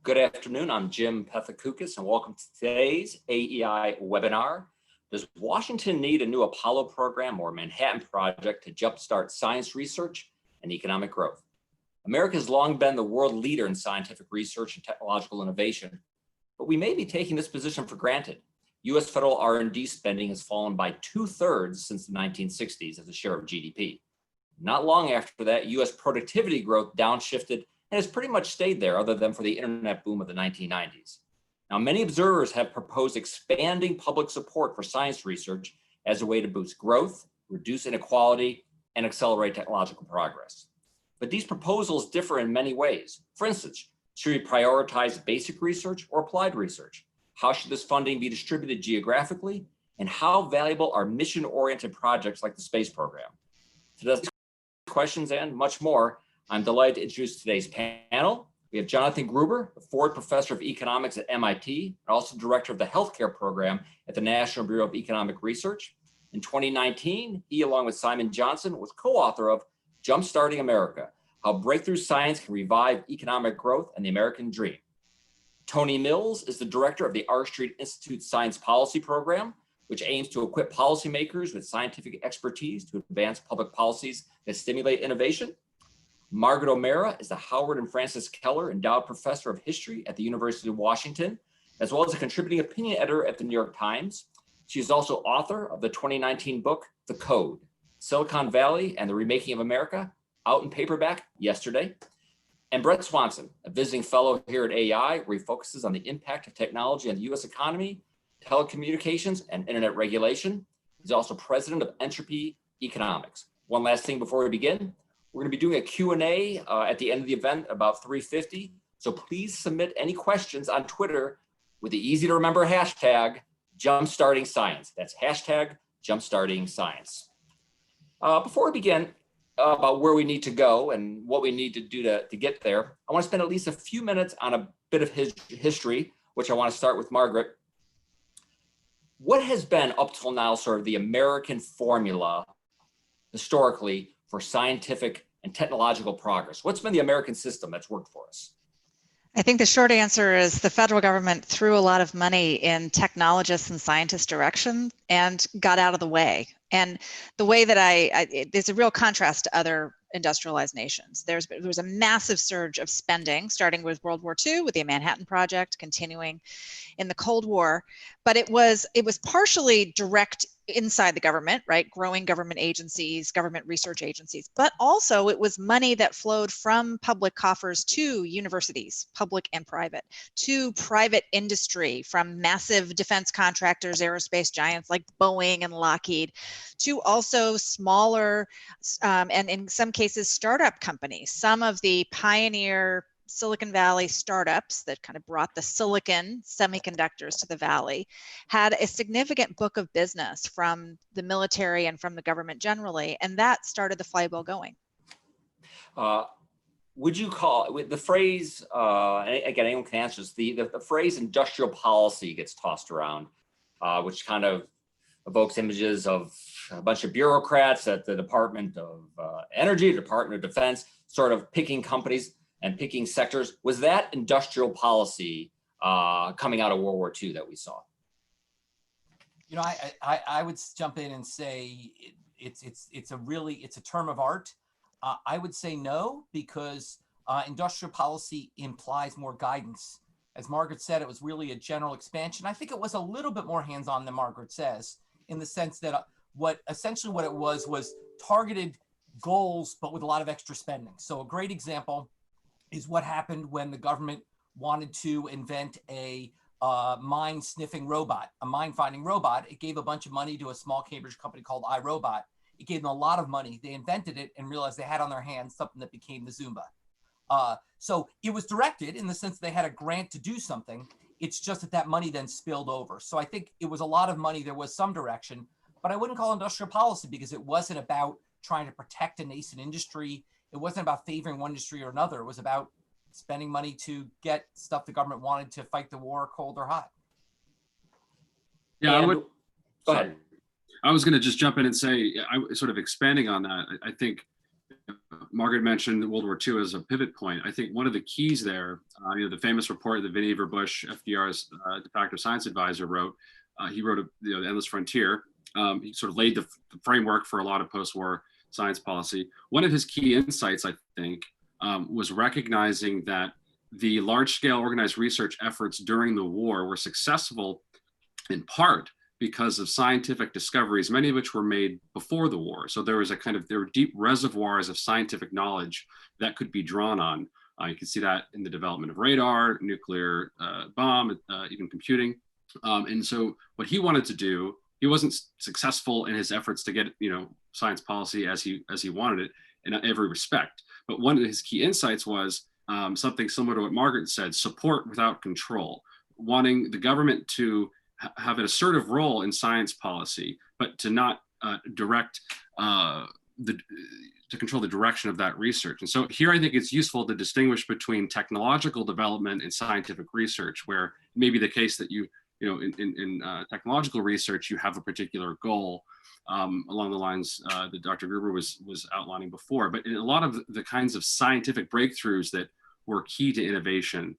Good afternoon. I'm Jim Pethokoukis, and welcome to today's AEI webinar. Does Washington need a new Apollo program or Manhattan Project to jumpstart science research and economic growth? America has long been the world leader in scientific research and technological innovation, but we may be taking this position for granted. U.S. federal R&D spending has fallen by 2/3 since the 1960s as a share of GDP. Not long after that, U.S. productivity growth downshifted and has pretty much stayed there other than for the internet boom of the 1990s. Now, many observers have proposed expanding public support for science research as a way to boost growth, reduce inequality, and accelerate technological progress. But these proposals differ in many ways. For instance, should we prioritize basic research or applied research? How should this funding be distributed geographically? And how valuable are mission-oriented projects like the space program? To discuss questions and much more, I'm delighted to introduce today's panel. We have Jonathan Gruber, the Ford Professor of Economics at MIT, and also Director of the Healthcare Program at the National Bureau of Economic Research. In 2019, he, along with Simon Johnson, was co-author of Jumpstarting America, How Breakthrough Science Can Revive Economic Growth and the American Dream. Tony Mills is the Director of the R Street Institute Science Policy Program, which aims to equip policymakers with scientific expertise to advance public policies that stimulate innovation. Margaret O'Mara is the Howard and Francis Keller Endowed Professor of History at the University of Washington, as well as a contributing opinion editor at the New York Times. She is also author of the 2019 book, The Code, Silicon Valley and the Remaking of America, out in paperback yesterday. And Brett Swanson, a visiting fellow here at AEI, where he focuses on the impact of technology on the US economy, telecommunications, and internet regulation. He's also president of Entropy Economics. One last thing before we begin. We're going to be doing a Q&A at the end of the event about 3:50. So please submit any questions on Twitter with the easy to remember hashtag Jumpstarting Science. That's hashtag Jumpstarting Science. Before we begin about where we need to go and what we need to do to get there, I want to spend at least a few minutes on a bit of history, which I want to start with Margaret. What has been up till now sort of the American formula historically for scientific and technological progress? What's been the American system that's worked for us? I think the short answer is the federal government threw a lot of money in technologists and scientists' direction and got out of the way. And the way that there's a real contrast to other industrialized nations. There was a massive surge of spending, starting with World War II, with the Manhattan Project, continuing in the Cold War. But it was partially direct inside the government, right? Growing government agencies, government research agencies, but also it was money that flowed from public coffers to universities, public and private, to private industry, from massive defense contractors, aerospace giants like Boeing and Lockheed, to also smaller and in some cases startup companies. Some of the pioneer Silicon Valley startups that kind of brought the silicon semiconductors to the Valley had a significant book of business from the military and from the government generally, and that started the flywheel going. Would you call the phrase, again, anyone can answer this, the phrase industrial policy gets tossed around, which kind of evokes images of a bunch of bureaucrats at the Department of Energy, Department of Defense, sort of picking companies and picking sectors. Was that industrial policy coming out of World War II that we saw? You know, I would jump in and say it's a term of art. I would say no, because industrial policy implies more guidance. As Margaret said, it was really a general expansion. I think it was a little bit more hands-on than Margaret says, in the sense that what it was targeted goals, but with a lot of extra spending. So a great example is what happened when the government wanted to invent a mine-sniffing robot, a mine-finding robot. It gave a bunch of money to a small Cambridge company called iRobot. It gave them a lot of money. They invented it and realized they had on their hands something that became the Zumba. So it was directed in the sense they had a grant to do something. It's just that money then spilled over. So I think it was a lot of money. There was some direction, but I wouldn't call it industrial policy because it wasn't about trying to protect a nascent industry. It wasn't about favoring one industry or another. It was about spending money to get stuff the government wanted to fight the war, cold or hot. Yeah, Go ahead. I was going to just jump in and say, sort of expanding on that, I think Margaret mentioned World War II as a pivot point. I think one of the keys there, the famous report that Vannevar Bush, FDR's de facto science advisor, wrote. He wrote The Endless Frontier. He sort of laid the framework for a lot of post-war science policy. One of his key insights, I think, was recognizing that the large-scale organized research efforts during the war were successful in part because of scientific discoveries, many of which were made before the war. So there were deep reservoirs of scientific knowledge that could be drawn on. You can see that in the development of radar, nuclear bomb, even computing. And so what he wanted to do, he wasn't successful in his efforts to get, science policy as he wanted it in every respect. But one of his key insights was something similar to what Margaret said: support without control, wanting the government to have an assertive role in science policy, but to not to control the direction of that research. And so here I think it's useful to distinguish between technological development and scientific research, where it may be the case that in technological research, you have a particular goal along the lines that Dr. Gruber was outlining before. But in a lot of the kinds of scientific breakthroughs that were key to innovation,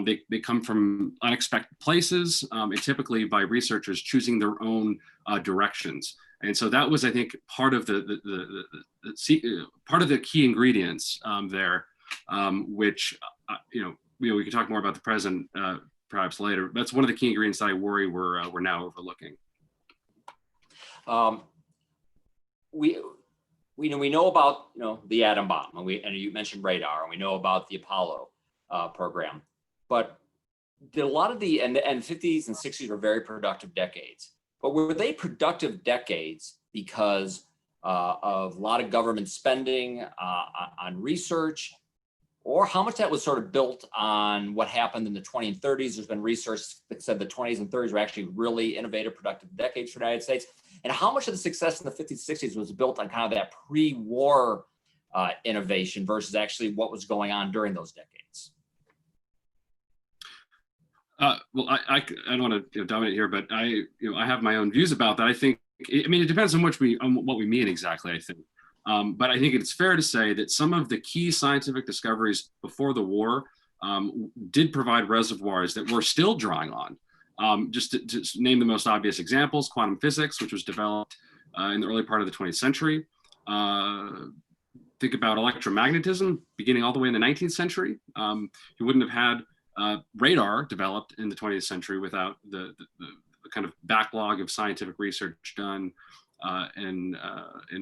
they come from unexpected places, and typically by researchers choosing their own directions. And so that was, I think, part of part of the key ingredients there, which we could talk more about the present perhaps later. That's one of the key ingredients that I worry we're now overlooking. We know about the atom bomb, and you mentioned radar, and we know about the Apollo program, but a lot of the 50s and 60s were very productive decades. But were they productive decades because of a lot of government spending on research, or how much that was sort of built on what happened in the 20s and 30s? There's been research that said the 20s and 30s were actually really innovative, productive decades for the United States. And how much of the success in the 50s, 60s was built on kind of that pre-war innovation versus actually what was going on during those decades? Well, I don't want to dominate here, but I have my own views about that. I think, it depends on what we mean exactly, I think. But I think it's fair to say that some of the key scientific discoveries before the war did provide reservoirs that we're still drawing on. Just to name the most obvious examples: quantum physics, which was developed in the early part of the 20th century. Think about electromagnetism beginning all the way in the 19th century. You wouldn't have had radar developed in the 20th century without the kind of backlog of scientific research done in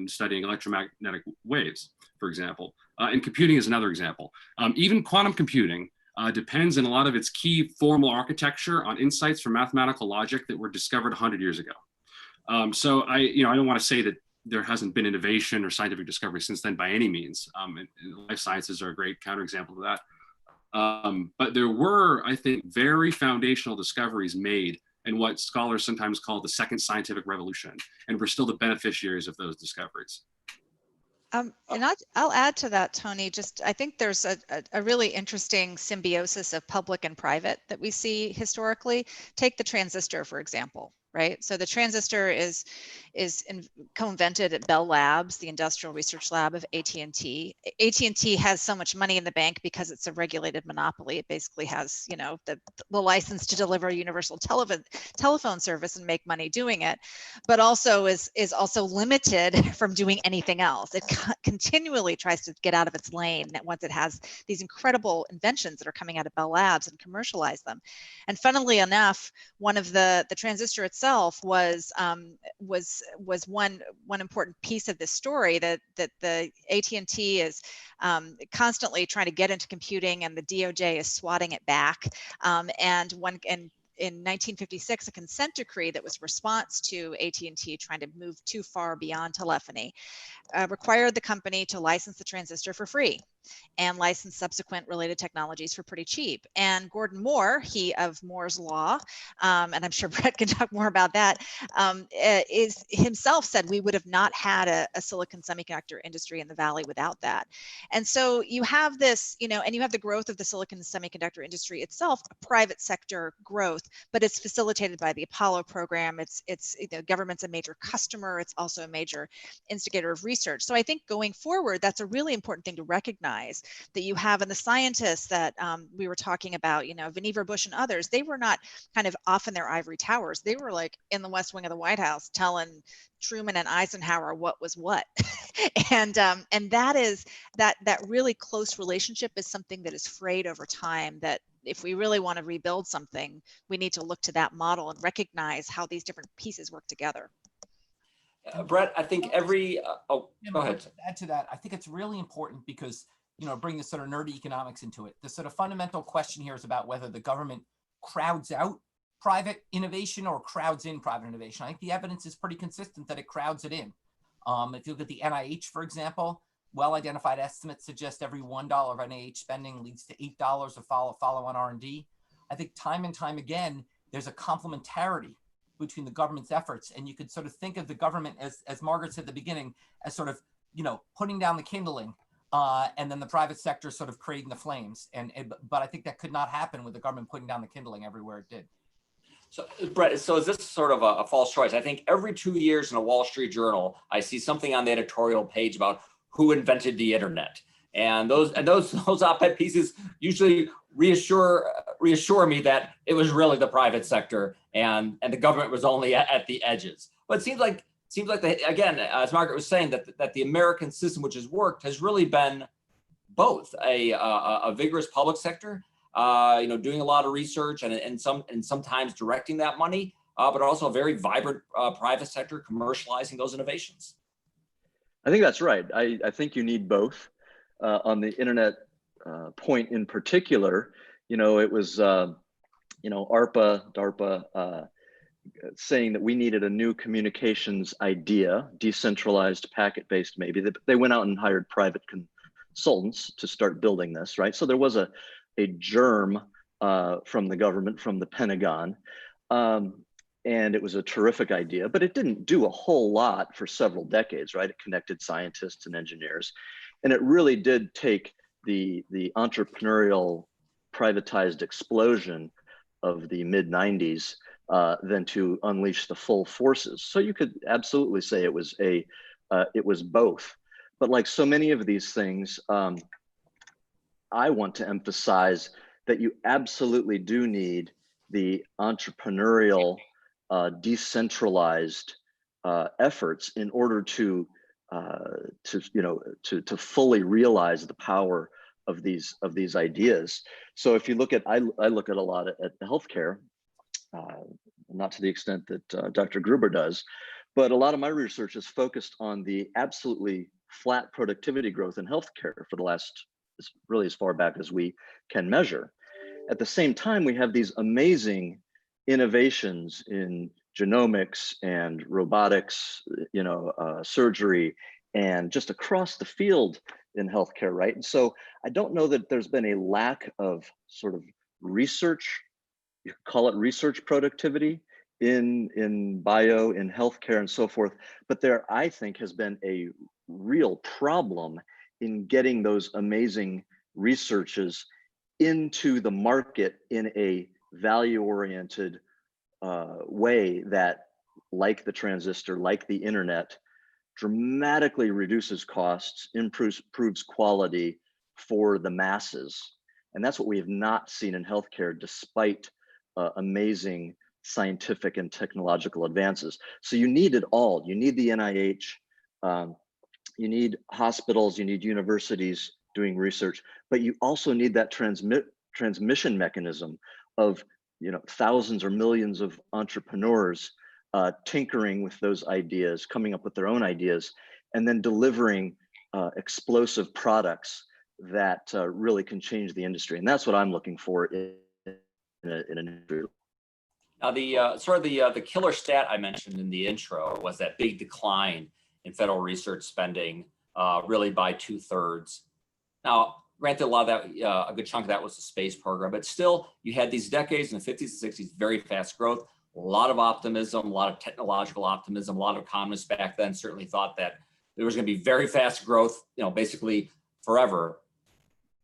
studying electromagnetic waves, for example. And computing is another example. Even quantum computing depends in a lot of its key formal architecture on insights from mathematical logic that were discovered 100 years ago. So I don't want to say that there hasn't been innovation or scientific discovery since then by any means. And life sciences are a great counterexample of that. But there were, I think, very foundational discoveries made in what scholars sometimes call the second scientific revolution, and we're still the beneficiaries of those discoveries. And I'll add to that, Tony. I think there's a really interesting symbiosis of public and private that we see historically. Take the transistor, for example, right? So the transistor is co-invented at Bell Labs, the industrial research lab of AT&T. AT&T has so much money in the bank because it's a regulated monopoly. It basically has, the license to deliver a universal telephone service and make money doing it, but also is also limited from doing anything else. It continually tries to get out of its lane once it has these incredible inventions that are coming out of Bell Labs and commercialize them. And funnily enough, one of the transistor itself was one important piece of this story, that the AT&T is constantly trying to get into computing, and the DOJ is swatting it back. In 1956, a consent decree that was response to AT&T trying to move too far beyond telephony required the company to license the transistor for free. and license subsequent related technologies for pretty cheap. And Gordon Moore, he of Moore's Law, and I'm sure Brett can talk more about that, is himself said we would have not had a silicon semiconductor industry in the Valley without that. And so you have this, and you have the growth of the silicon semiconductor industry itself, private sector growth, but it's facilitated by the Apollo program. It's government's a major customer. It's also a major instigator of research. So I think going forward, that's a really important thing to recognize, that you have in the scientists that we were talking about, Vannevar Bush and others, they were not kind of off in their ivory towers. They were like in the West Wing of the White House telling Truman and Eisenhower what was what. and that really close relationship is something that is frayed over time, that if we really want to rebuild something, we need to look to that model and recognize how these different pieces work together. Brett, I think every, go ahead. To add to that, I think it's really important because, bring this sort of nerdy economics into it. The sort of fundamental question here is about whether the government crowds out private innovation or crowds in private innovation. I think the evidence is pretty consistent that it crowds it in. If you look at the NIH, for example, well-identified estimates suggest every $1 of NIH spending leads to $8 of follow-on R&D. I think time and time again, there's a complementarity between the government's efforts. And you could sort of think of the government as Margaret said at the beginning, as sort of, putting down the kindling and then the private sector sort of creating the flames. But I think that could not happen with the government putting down the kindling everywhere it did. So, Brett, so is this sort of a false choice? I think every 2 years in a Wall Street Journal, I see something on the editorial page about who invented the internet. And those op-ed pieces usually reassure me that it was really the private sector and the government was only at the edges. But it seems like again, as Margaret was saying, that the American system, which has worked, has really been both a vigorous public sector, doing a lot of research and sometimes directing that money, but also a very vibrant private sector commercializing those innovations. I think that's right. I think you need both. On the internet point in particular, it was, DARPA saying that we needed a new communications idea, decentralized, packet-based maybe. They went out and hired private consultants to start building this, right? So there was a germ from the government, from the Pentagon, and it was a terrific idea, but it didn't do a whole lot for several decades, right? It connected scientists and engineers. And it really did take the entrepreneurial privatized explosion of the mid-90s then to unleash the full forces. So you could absolutely say it was both. But like so many of these things, I want to emphasize that you absolutely do need the entrepreneurial, decentralized efforts in order to fully realize the power of these ideas. So if you look at, I look at a lot at healthcare, not to the extent that Dr. Gruber does, but a lot of my research is focused on the absolutely flat productivity growth in healthcare for the last, really as far back as we can measure. At the same time, we have these amazing innovations in genomics and robotics, surgery, and just across the field in healthcare, right? And so I don't know that there's been a lack of sort of research, you could call it research productivity in bio, in healthcare and so forth, but there, I think, has been a real problem in getting those amazing researches into the market in a value-oriented way that, like the transistor, like the internet, dramatically reduces costs, improves quality for the masses. And that's what we have not seen in healthcare, despite amazing scientific and technological advances. So you need it all. You need the NIH, you need hospitals, you need universities doing research, but you also need that transmission mechanism of thousands or millions of entrepreneurs tinkering with those ideas, coming up with their own ideas, and then delivering explosive products that really can change the industry. And that's what I'm looking for in an industry. Now, the killer stat I mentioned in the intro was that big decline in federal research spending, really by 2/3. Now, granted, a lot of that, a good chunk of that was the space program, but still, you had these decades in the 50s and 60s, very fast growth, a lot of optimism, a lot of technological optimism. A lot of economists back then certainly thought that there was going to be very fast growth, basically forever.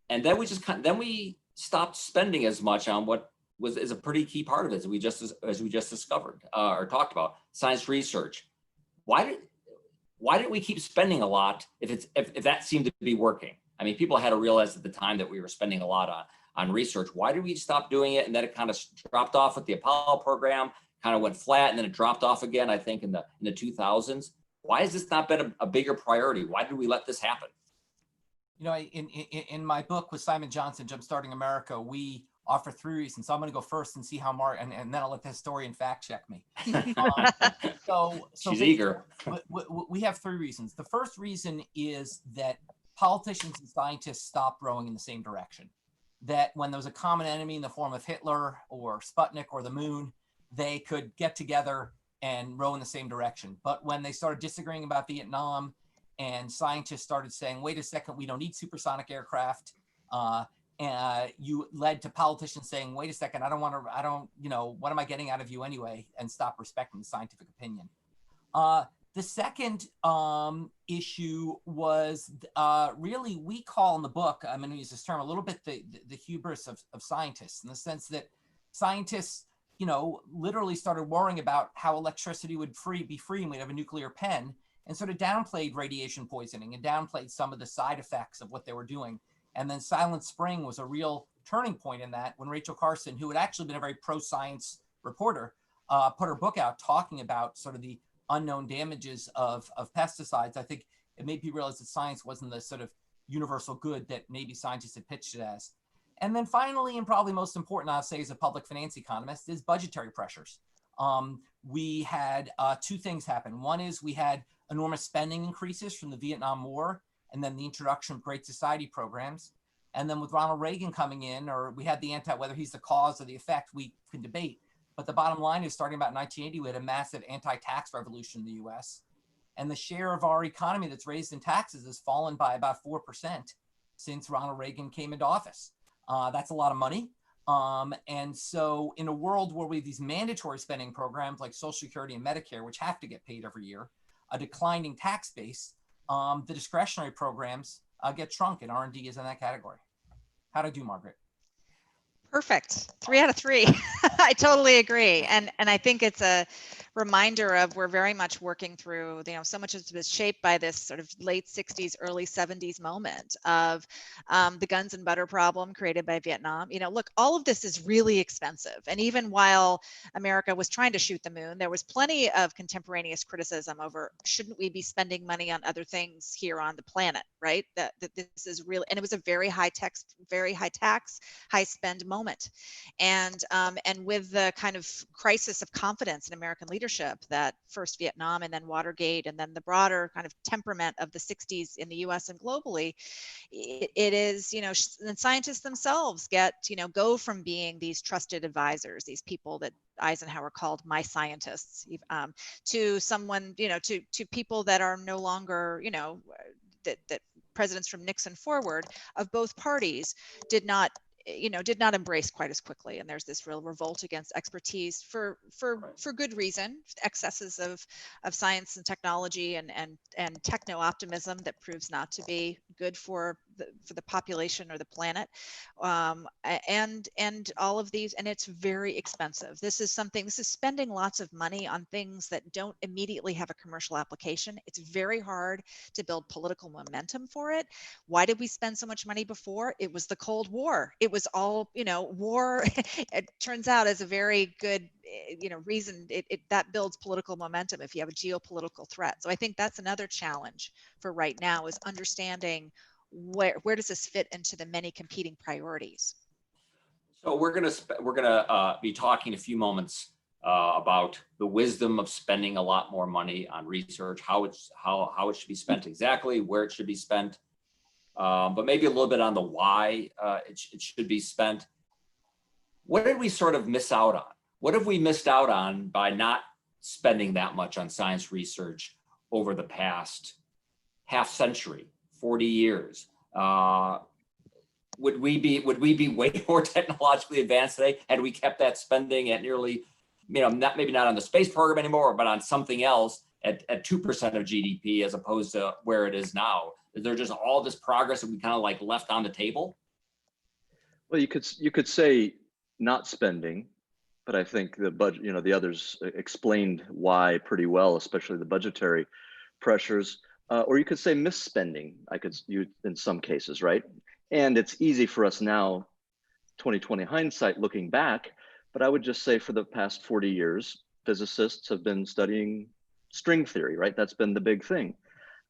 And then we stopped spending as much on what is a pretty key part of it, as we just discovered or talked about, science research. Why didn't we keep spending a lot if that seemed to be working? I mean, people had to realize at the time that we were spending a lot on research. Why did we stop doing it? And then it kind of dropped off with the Apollo program, kind of went flat, and then it dropped off again, I think, in the 2000s. Why has this not been a bigger priority? Why did we let this happen? In my book with Simon Johnson, Jumpstarting America, we offer 3 reasons. So I'm going to go first and see how Mark, and then I'll let the historian fact check me. So She's eager. We have 3 reasons. The first reason is that politicians and scientists stopped rowing in the same direction. That when there was a common enemy in the form of Hitler or Sputnik or the moon, they could get together and row in the same direction. But when they started disagreeing about Vietnam, and scientists started saying, wait a second, we don't need supersonic aircraft, you led to politicians saying, wait a second, what am I getting out of you anyway? And stop respecting the scientific opinion. The second issue was really, we call in the book, I'm going to use this term, a little bit the hubris of scientists, in the sense that scientists, literally started worrying about how electricity would be free and we'd have a nuclear pen, and sort of downplayed radiation poisoning and downplayed some of the side effects of what they were doing. And then Silent Spring was a real turning point in that, when Rachel Carson, who had actually been a very pro-science reporter, put her book out talking about sort of the unknown damages of pesticides. I think it made people realize that science wasn't the sort of universal good that maybe scientists had pitched it as. And then finally, and probably most important, I'll say as a public finance economist, is budgetary pressures. We had 2 things happen. One is we had enormous spending increases from the Vietnam War, and then the introduction of Great Society programs. And then with Ronald Reagan coming in, or we had whether he's the cause or the effect, we can debate. But the bottom line is, starting about 1980, we had a massive anti-tax revolution in the US. And the share of our economy that's raised in taxes has fallen by about 4% since Ronald Reagan came into office. That's a lot of money. And so in a world where we have these mandatory spending programs like Social Security and Medicare, which have to get paid every year, a declining tax base, the discretionary programs get shrunk, and R&D is in that category. How'd I do, Margaret? Perfect. 3 out of 3. I totally agree. And I think it's a reminder of, we're very much working through, so much has been shaped by this sort of late 60s, early 70s moment of the guns and butter problem created by Vietnam. Look, all of this is really expensive. And even while America was trying to shoot the moon, there was plenty of contemporaneous criticism over, shouldn't we be spending money on other things here on the planet, right? That this is really, and it was a very high tax, high spend moment. And with the kind of crisis of confidence in American leadership, that first Vietnam and then Watergate and then the broader kind of temperament of the 60s in the US and globally, it is, and scientists themselves go from being these trusted advisors, these people that Eisenhower called my scientists, to someone, to people that are no longer, that presidents from Nixon forward of both parties did not embrace quite as quickly. And there's this real revolt against expertise for good reason, excesses of science and technology and techno optimism that proves not to be good for the population or the planet, and all of these, and it's very expensive. This is spending lots of money on things that don't immediately have a commercial application. It's very hard to build political momentum for it. Why did we spend so much money before? It was the Cold War. It was all, war, it turns out, is a very good, reason that builds political momentum if you have a geopolitical threat. So I think that's another challenge for right now, is understanding where does this fit into the many competing priorities. So we're gonna be talking in a few moments about the wisdom of spending a lot more money on research, how it should be spent exactly, where it should be spent, but maybe a little bit on the why it should be spent. What did we sort of miss out on? What have we missed out on by not spending that much on science research over the past half century, 40 years? would we be way more technologically advanced today had we kept that spending at nearly, not maybe not on the space program anymore, but on something else at 2% of GDP as opposed to where it is now? Is there just all this progress that we kind of like left on the table? Well, you could say not spending, but I think the budget, the others explained why pretty well, especially the budgetary pressures. Or you could say misspending. In some cases, right? And it's easy for us now, 2020 hindsight, looking back. But I would just say for the past 40 years, physicists have been studying string theory, right? That's been the big thing.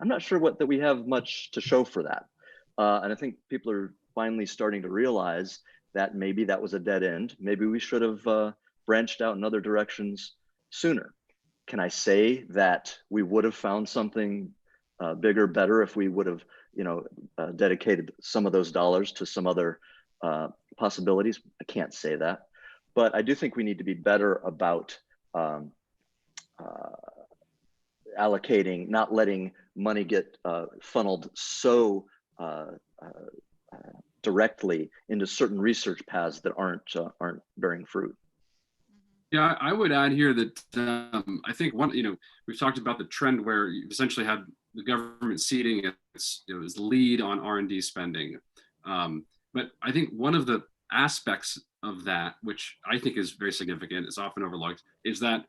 I'm not sure that we have much to show for that. And I think people are finally starting to realize that maybe that was a dead end. Maybe we should have branched out in other directions sooner. Can I say that we would have found something bigger, better if we would have, dedicated some of those dollars to some other possibilities? I can't say that, but I do think we need to be better about allocating, not letting money get funneled so directly into certain research paths that aren't bearing fruit. Yeah, I would add here that I think we've talked about the trend where you essentially had the government ceding its lead on R&D spending. But I think one of the aspects of that, which I think is very significant, is often overlooked, is that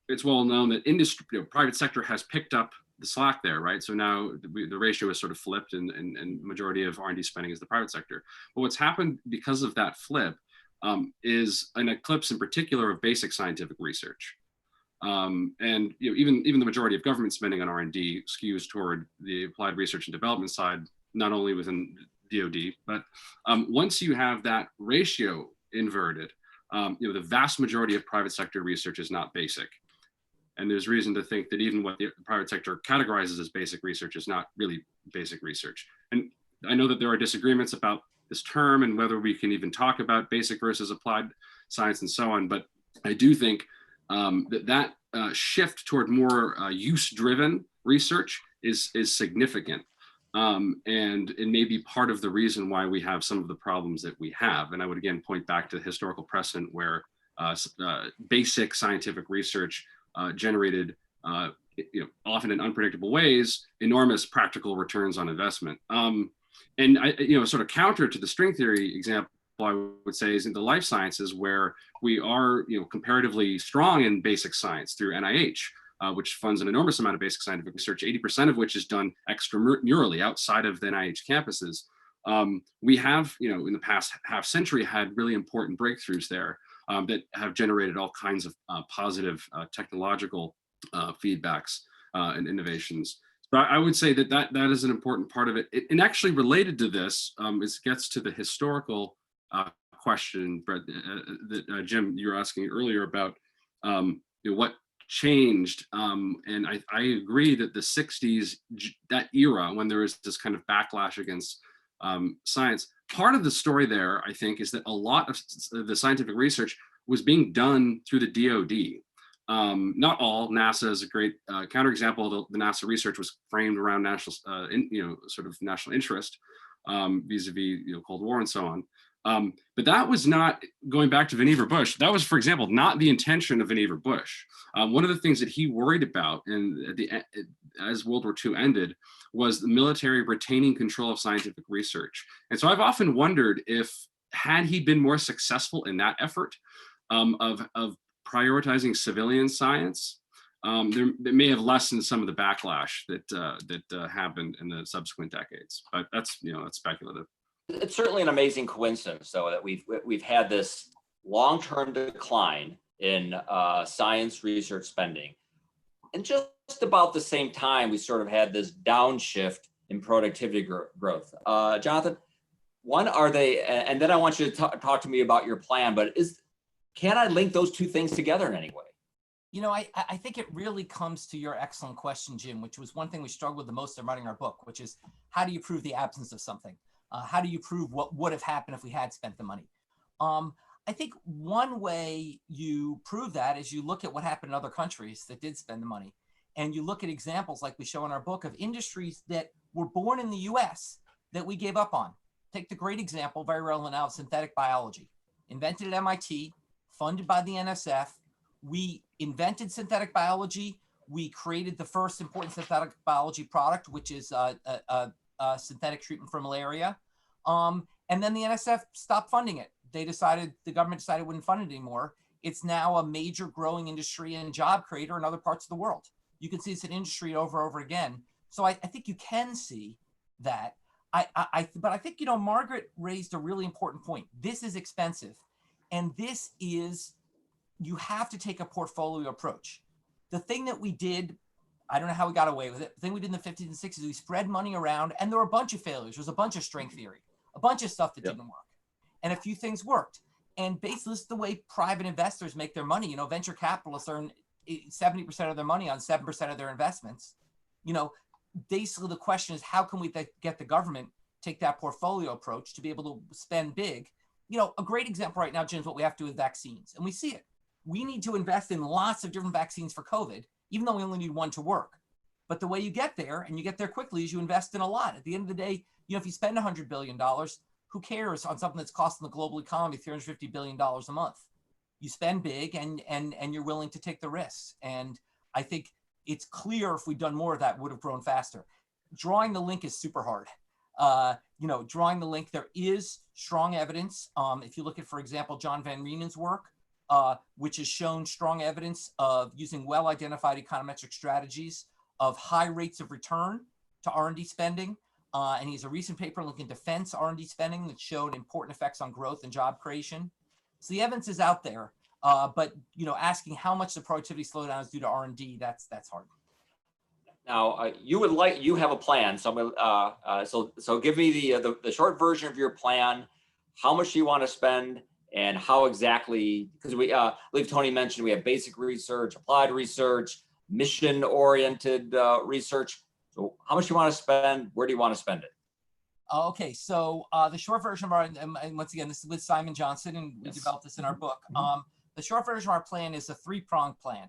it's well known that industry, private sector has picked up the slack there, right? So now the ratio is sort of flipped, and majority of R&D spending is the private sector. But what's happened because of that flip is an eclipse in particular of basic scientific research. And even the majority of government spending on R&D skews toward the applied research and development side, not only within DoD, but once you have that ratio inverted, the vast majority of private sector research is not basic. And there's reason to think that even what the private sector categorizes as basic research is not really basic research. And I know that there are disagreements about this term and whether we can even talk about basic versus applied science and so on. But I do think that shift toward more use-driven research is significant. And it may be part of the reason why we have some of the problems that we have. And I would again point back to the historical precedent where basic scientific research generated, often in unpredictable ways, enormous practical returns on investment. And sort of counter to the string theory example, I would say, is in the life sciences, where we are, comparatively strong in basic science through NIH, which funds an enormous amount of basic scientific research, 80% of which is done extramurally outside of the NIH campuses. We have, in the past half century, had really important breakthroughs there that have generated all kinds of positive technological feedbacks and innovations. But I would say that is an important part of it. And actually related to this, it gets to the historical question, Brett, that Jim, you were asking earlier about what changed. And I agree that the 60s, that era, when there was this kind of backlash against science, part of the story there, I think, is that a lot of the scientific research was being done through the DoD. Not all. NASA is a great counterexample. The NASA research was framed around national, sort of national interest, vis-a-vis Cold War and so on. But that was not, going back to Vannevar Bush, that was, for example, not the intention of Vannevar Bush. One of the things that he worried about, as World War II ended, was the military retaining control of scientific research. And so I've often wondered if, had he been more successful in that effort of prioritizing civilian science, that may have lessened some of the backlash that happened in the subsequent decades. But that's that's speculative. It's certainly an amazing coincidence, though, that we've had this long-term decline in science research spending, and just about the same time we sort of had this downshift in productivity growth. Jonathan, one, are they? And then I want you to talk to me about your plan. But can I link those two things together in any way? I think it really comes to your excellent question, Jim, which was one thing we struggled with the most in writing our book, which is, how do you prove the absence of something? How do you prove what would have happened if we had spent the money? I think one way you prove that is you look at what happened in other countries that did spend the money. And you look at examples like we show in our book of industries that were born in the US that we gave up on. take the great example, very relevant now, of synthetic biology. Invented at MIT, funded by the NSF. We invented synthetic biology. We created the first important synthetic biology product, which is a synthetic treatment for malaria. And then the NSF stopped funding it. The government decided it wouldn't fund it anymore. It's now a major growing industry and job creator in other parts of the world. You can see it's an industry over and over again. So I think you can see that. But I think, Margaret raised a really important point. This is expensive. And this is, you have to take a portfolio approach. The thing that we did, I don't know how we got away with it. The thing we did in the 50s and 60s, we spread money around, and there were a bunch of failures. There was a bunch of string theory, a bunch of stuff that didn't work. And a few things worked. And basically, this is the way private investors make their money. Venture capitalists earn 70% of their money on 7% of their investments. Basically the question is, how can we get the government take that portfolio approach to be able to spend big? A great example right now, Jim, is what we have to do with vaccines. And we see it. We need to invest in lots of different vaccines for COVID, even though we only need one to work. But the way you get there, and you get there quickly, is you invest in a lot. At the end of the day, if you spend $100 billion, who cares on something that's costing the global economy $350 billion a month? You spend big and you're willing to take the risks. And I think it's clear if we'd done more of that, would have grown faster. Drawing the link is super hard. Drawing the link, there is strong evidence. If you look at, for example, John Van Rienen's work, which has shown strong evidence of using well-identified econometric strategies of high rates of return to R&D spending. And he has a recent paper looking at defense R&D spending that showed important effects on growth and job creation. So the evidence is out there, but asking how much the productivity slowdown is due to R&D, that's hard. Now, you have a plan. So so give me the short version of your plan. How much do you want to spend, and how exactly? Because I believe Tony mentioned we have basic research, applied research, mission-oriented research. So how much do you want to spend? Where do you want to spend it? Okay, so the short version of our, and once again, this is with Simon Johnson, and we developed this in our book. The short version of our plan is a three-pronged plan.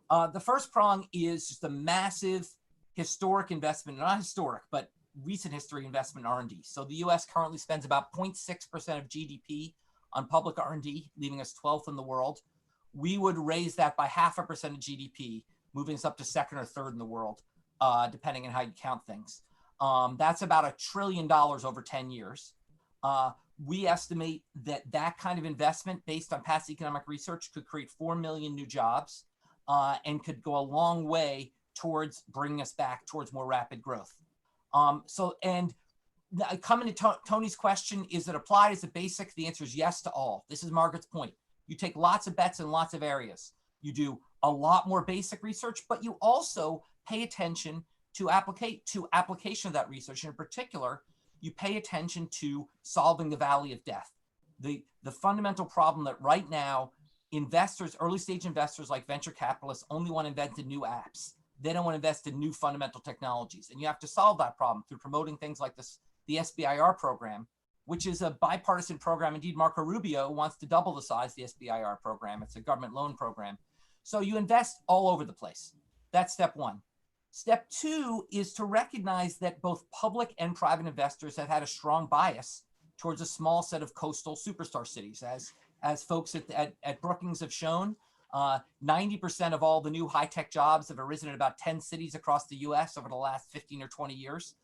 The first prong is just a massive historic investment, not historic, but recent history investment in R&D. So the US currently spends about 0.6% of GDP on public R&D, leaving us 12th in the world. We would raise that by 0.5% of GDP, moving us up to second or third in the world, depending on how you count things. That's about $1 trillion over 10 years. We estimate that kind of investment, based on past economic research, could create 4 million new jobs and could go a long way towards bringing us back towards more rapid growth. And coming to Tony's question, is it applied? Is it basic? The answer is yes to all. This is Margaret's point. You take lots of bets in lots of areas. You do a lot more basic research, but you also pay attention to application of that research. In particular, you pay attention to solving the valley of death. The fundamental problem that right now investors, early stage investors like venture capitalists, only want to invent in new apps. They don't want to invest in new fundamental technologies. And you have to solve that problem through promoting things like the SBIR program, which is a bipartisan program. Indeed, Marco Rubio wants to double the size of the SBIR program. It's a government loan program. So you invest all over the place. That's step one. Step two is to recognize that both public and private investors have had a strong bias towards a small set of coastal superstar cities. As folks at Brookings have shown, 90% of all the new high-tech jobs have arisen in about 10 cities across the US over the last 15 or 20 years.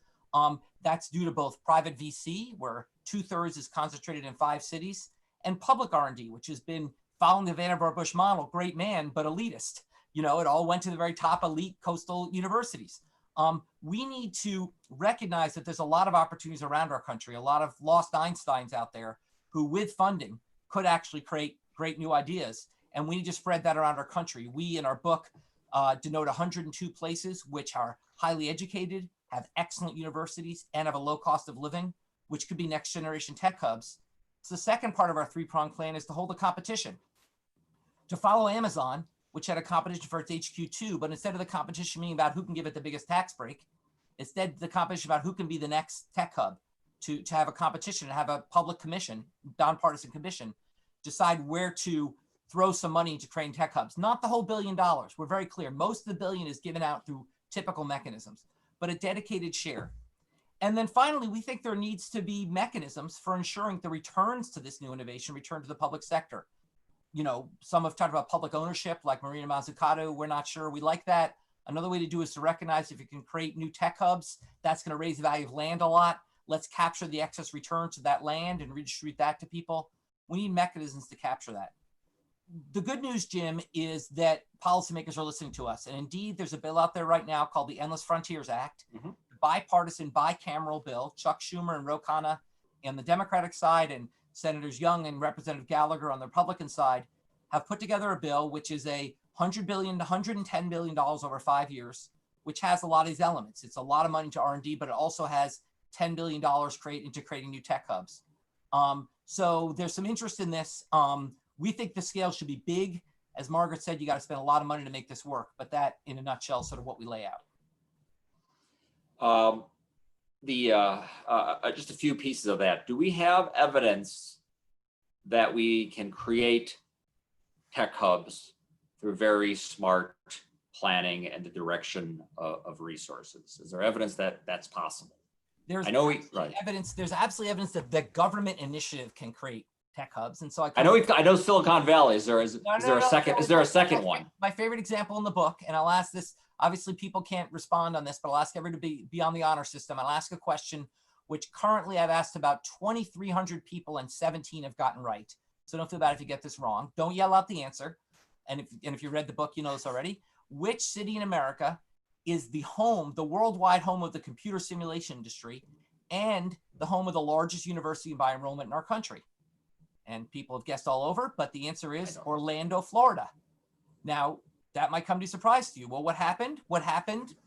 That's due to both private VC, where 2/3 is concentrated in 5 cities, and public R&D, which has been following the Vannevar Bush model, great man, but elitist. It all went to the very top elite coastal universities. We need to recognize that there's a lot of opportunities around our country, a lot of lost Einsteins out there who, with funding, could actually create great new ideas. And we need to spread that around our country. We, in our book, denote 102 places which are highly educated, have excellent universities, and have a low cost of living, which could be next generation tech hubs. So the second part of our three-pronged plan is to hold a competition. To follow Amazon, which had a competition for its HQ too, but instead of the competition being about who can give it the biggest tax break, instead the competition about who can be the next tech hub, to have a competition, to have a public commission, nonpartisan commission, decide where to throw some money into creating tech hubs. Not the whole $1 billion. We're very clear. Most of the billion is given out through typical mechanisms, but a dedicated share. And then finally, we think there needs to be mechanisms for ensuring the returns to this new innovation return to the public sector. You know, some have talked about public ownership, like Marina Mazzucato. We're not sure we like that. Another way to do is to recognize if you can create new tech hubs, that's going to raise the value of land a lot. Let's capture the excess returns to that land and redistribute that to people. We need mechanisms to capture that. The good news, Jim, is that policymakers are listening to us. And indeed, there's a bill out there right now called the Endless Frontiers Act, bipartisan, bicameral bill. Chuck Schumer and Ro Khanna on the Democratic side and Senators Young and Representative Gallagher on the Republican side have put together a bill which is a $100 billion to $110 billion over 5 years, which has a lot of these elements. It's a lot of money to R&D, but it also has $10 billion into creating new tech hubs. So there's some interest in this. We think the scale should be big. As Margaret said, you got to spend a lot of money to make this work, but that in a nutshell is sort of what we lay out. Just a few pieces of that. Do we have evidence that we can create tech hubs through very smart planning and the direction of resources? Is there evidence that that's possible? There's evidence. There's absolutely evidence that the government initiative can create tech hubs, and so I know Silicon Valley. Is there a second one? My favorite example in the book, and I'll ask this. Obviously, people can't respond on this, but I'll ask everyone to be on the honor system. I'll ask a question, which currently I've asked about 2,300 people, and 17 have gotten right. So don't feel bad if you get this wrong. Don't yell out the answer. And if you read the book, you know this already. Which city in America is the worldwide home of the computer simulation industry and the home of the largest university by enrollment in our country? And people have guessed all over, but the answer is Orlando, Florida. Now, that might come to a surprise to you. Well, what happened?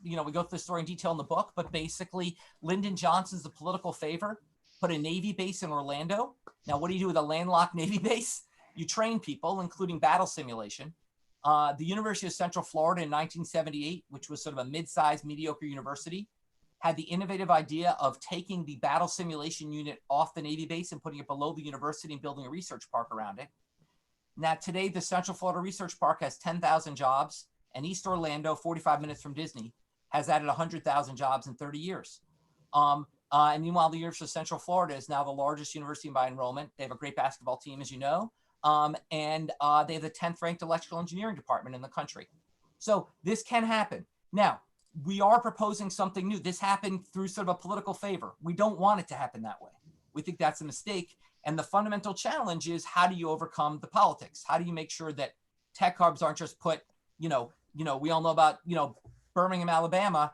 You know, we go through the story in detail in the book, but basically Lyndon Johnson's the political favor, put a Navy base in Orlando. Now, what do you do with a landlocked Navy base? You train people, including battle simulation. The University of Central Florida in 1978, which was sort of a mid-sized, mediocre university, had the innovative idea of taking the battle simulation unit off the Navy base and putting it below the university and building a research park around it. Now, today, the Central Florida Research Park has 10,000 jobs, and East Orlando, 45 minutes from Disney, has added 100,000 jobs in 30 years. And meanwhile, the University of Central Florida is now the largest university by enrollment. They have a great basketball team, as you know. And they have the 10th ranked electrical engineering department in the country. So this can happen. Now, we are proposing something new. This happened through sort of a political favor. We don't want it to happen that way. We think that's a mistake. And the fundamental challenge is, how do you overcome the politics? How do you make sure that tech hubs aren't just put, we all know about, Birmingham, Alabama,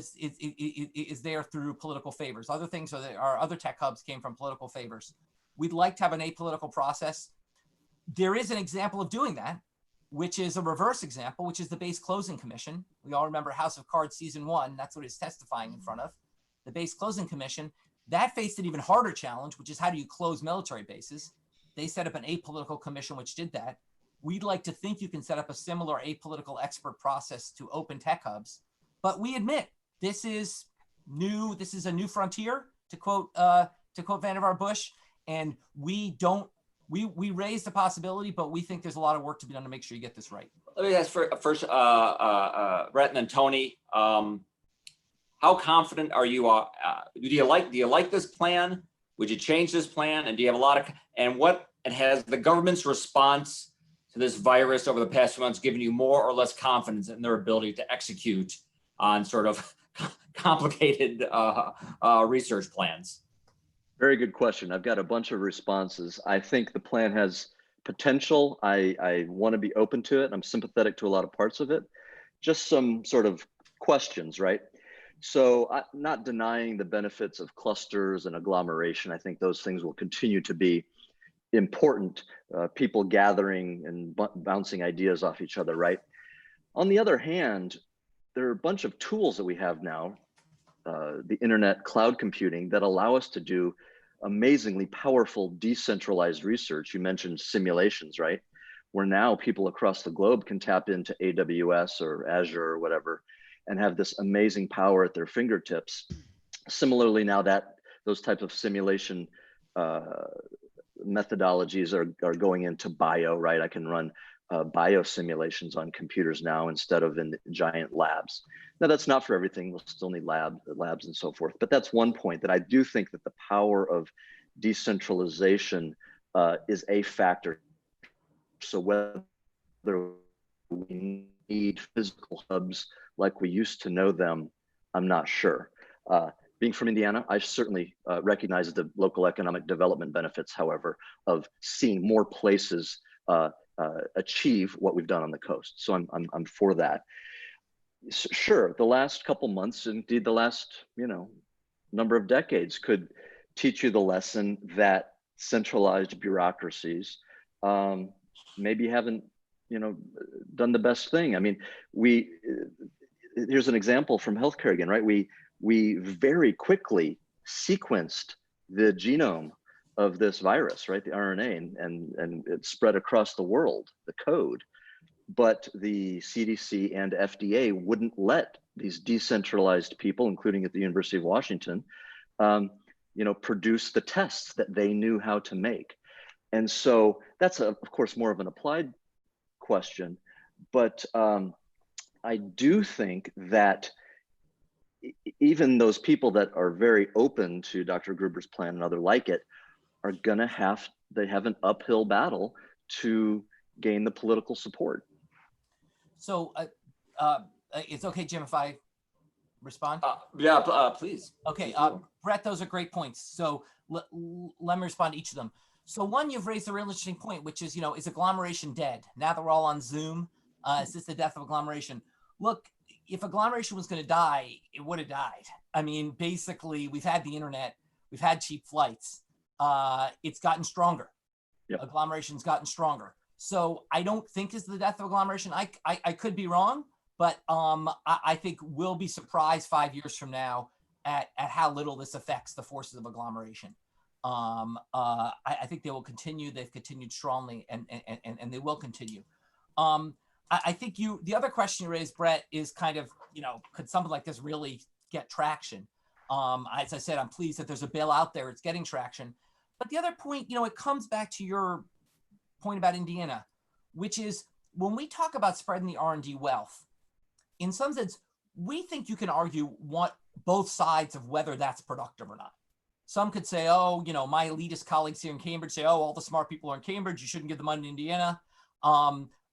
is there through political favors. Other things other tech hubs came from political favors. We'd like to have an apolitical process. There is an example of doing that, which is a reverse example, which is the Base Closing Commission. We all remember House of Cards season 1. That's what it's testifying in front of. The Base Closing Commission, that faced an even harder challenge, which is, how do you close military bases? They set up an apolitical commission which did that. We'd like to think you can set up a similar apolitical expert process to open tech hubs. But we admit this is new. This is a new frontier, to quote Vannevar Bush. And we raise the possibility, but we think there's a lot of work to be done to make sure you get this right. Let me ask first, Brett and Tony, how confident are you? Do you like this plan? Would you change this plan? And do you have and has the government's response to this virus over the past few months given you more or less confidence in their ability to execute on sort of complicated research plans? Very good question. I've got a bunch of responses. I think the plan has potential. I want to be open to it. I'm sympathetic to a lot of parts of it. Just some sort of questions, right? So not denying the benefits of clusters and agglomeration. I think those things will continue to be important, people gathering and bouncing ideas off each other, right? On the other hand, there are a bunch of tools that we have now, the internet, cloud computing, that allow us to do amazingly powerful decentralized research. You mentioned simulations, right? Where now people across the globe can tap into AWS or Azure or whatever and have this amazing power at their fingertips. Similarly, now that those types of simulation methodologies are going into bio, right? I can run bio simulations on computers now instead of in giant labs. Now that's not for everything. We'll still need labs and so forth. But that's one point that I do think that the power of decentralization is a factor. So whether we need physical hubs like we used to know them, I'm not sure. Being from Indiana, I certainly recognize the local economic development benefits, however, of seeing more places achieve what we've done on the coast. So I'm for that. Sure, the last couple months, indeed the last number of decades, could teach you the lesson that centralized bureaucracies maybe haven't done the best thing. I mean, here's an example from healthcare again, right? We very quickly sequenced the genome of this virus, right? The RNA, and it spread across the world, the code. But the CDC and FDA wouldn't let these decentralized people, including at the University of Washington, produce the tests that they knew how to make. And so that's, of course, more of an applied question. But I do think that even those people that are very open to Dr. Gruber's plan and other like it are gonna have an uphill battle to gain the political support. So it's okay, Jim, if I respond? Yeah, please. Okay, Brett, those are great points. So let me respond to each of them. So one, you've raised a real interesting point, which is, is agglomeration dead? Now that we're all on Zoom, is this the death of agglomeration? Look, if agglomeration was going to die, it would have died. I mean, basically, we've had the internet, we've had cheap flights. It's gotten stronger. Yep. Agglomeration's gotten stronger. So I don't think it's the death of agglomeration. I could be wrong, but I think we'll be surprised 5 years from now at how little this affects the forces of agglomeration. I think they will continue. They've continued strongly, and they will continue. I think the other question you raised, Brett, is kind of, could something like this really get traction? As I said, I'm pleased that there's a bill out there. It's getting traction. But the other point, it comes back to your point about Indiana, which is when we talk about spreading the R&D wealth, in some sense, we think you can argue both sides of whether that's productive or not. Some could say, oh, my elitist colleagues here in Cambridge say, oh, all the smart people are in Cambridge, you shouldn't give the money to Indiana.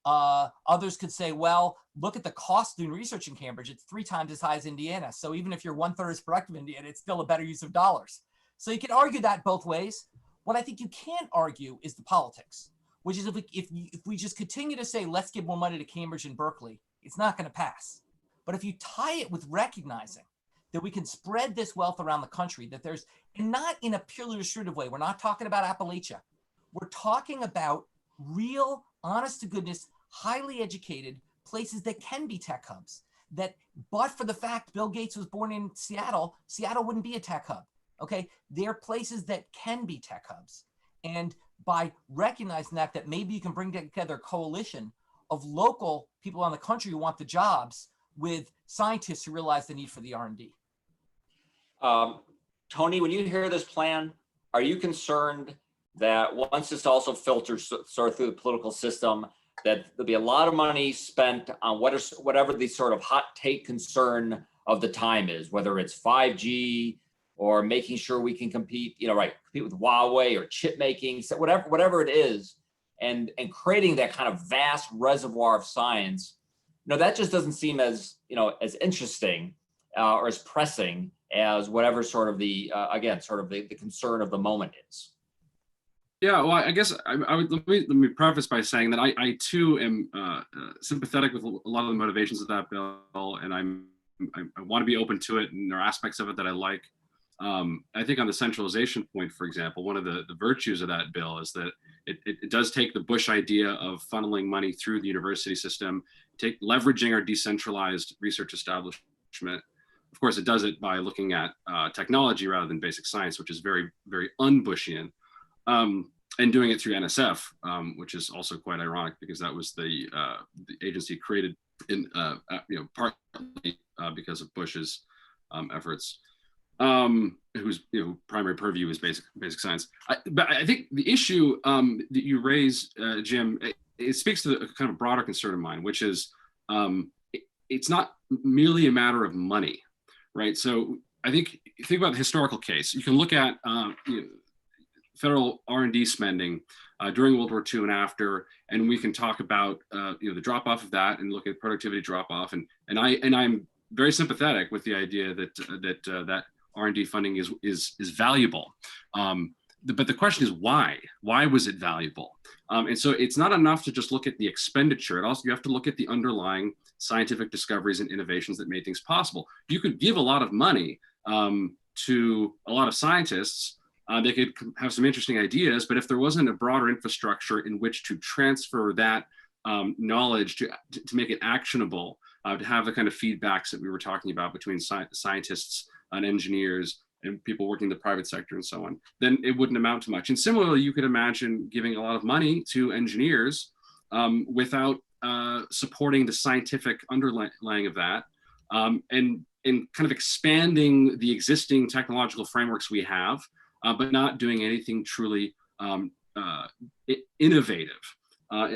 Others could say, well, look at the cost of doing research in Cambridge. It's 3 times as high as Indiana. So even if you're 1/3 as productive in Indiana, it's still a better use of dollars. So you can argue that both ways. What I think you can't argue is the politics, which is if we just continue to say, let's give more money to Cambridge and Berkeley, it's not going to pass. But if you tie it with recognizing that we can spread this wealth around the country, that there's, and not in a purely distributive way, we're not talking about Appalachia. We're talking about real, honest to goodness, highly educated places that can be tech hubs. But for the fact Bill Gates was born in Seattle, Seattle wouldn't be a tech hub. Okay, they're places that can be tech hubs. And by recognizing that maybe you can bring together a coalition of local people on the country who want the jobs with scientists who realize the need for the R&D. Tony, when you hear this plan, are you concerned that once this also filters sort of through the political system, that there'll be a lot of money spent on whatever the sort of hot take concern of the time is, whether it's 5G or making sure we can compete, compete with Huawei or chip making, so whatever it is, and creating that kind of vast reservoir of science, that just doesn't seem as, as interesting or as pressing as whatever sort of the concern of the moment is. Yeah, well, I guess I would let me preface by saying that I too am sympathetic with a lot of the motivations of that bill, and I want to be open to it, and there are aspects of it that I like. I think on the centralization point, for example, one of the virtues of that bill is that it does take the Bush idea of funneling money through the university system, leveraging our decentralized research establishment. Of course, it does it by looking at technology rather than basic science, which is very, very un-Bushian. And doing it through NSF, which is also quite ironic because that was the agency created in partly because of Bush's efforts. whose primary purview is basic science. But I think the issue that you raise, Jim, it speaks to the kind of broader concern of mine, which is it's not merely a matter of money, right? So I think about the historical case. You can look at federal R&D spending during World War II and after, and we can talk about the drop off of that and look at productivity drop off. And I'm very sympathetic with the idea that that R&D funding is valuable. But the question is why? Why was it valuable? And so it's not enough to just look at the expenditure. You have to look at the underlying scientific discoveries and innovations that made things possible. You could give a lot of money to a lot of scientists. They could have some interesting ideas, but if there wasn't a broader infrastructure in which to transfer that knowledge to make it actionable, to have the kind of feedbacks that we were talking about between scientists and engineers and people working in the private sector and so on, then it wouldn't amount to much. And similarly, you could imagine giving a lot of money to engineers without supporting the scientific underlying of that, and kind of expanding the existing technological frameworks we have, but not doing anything truly innovative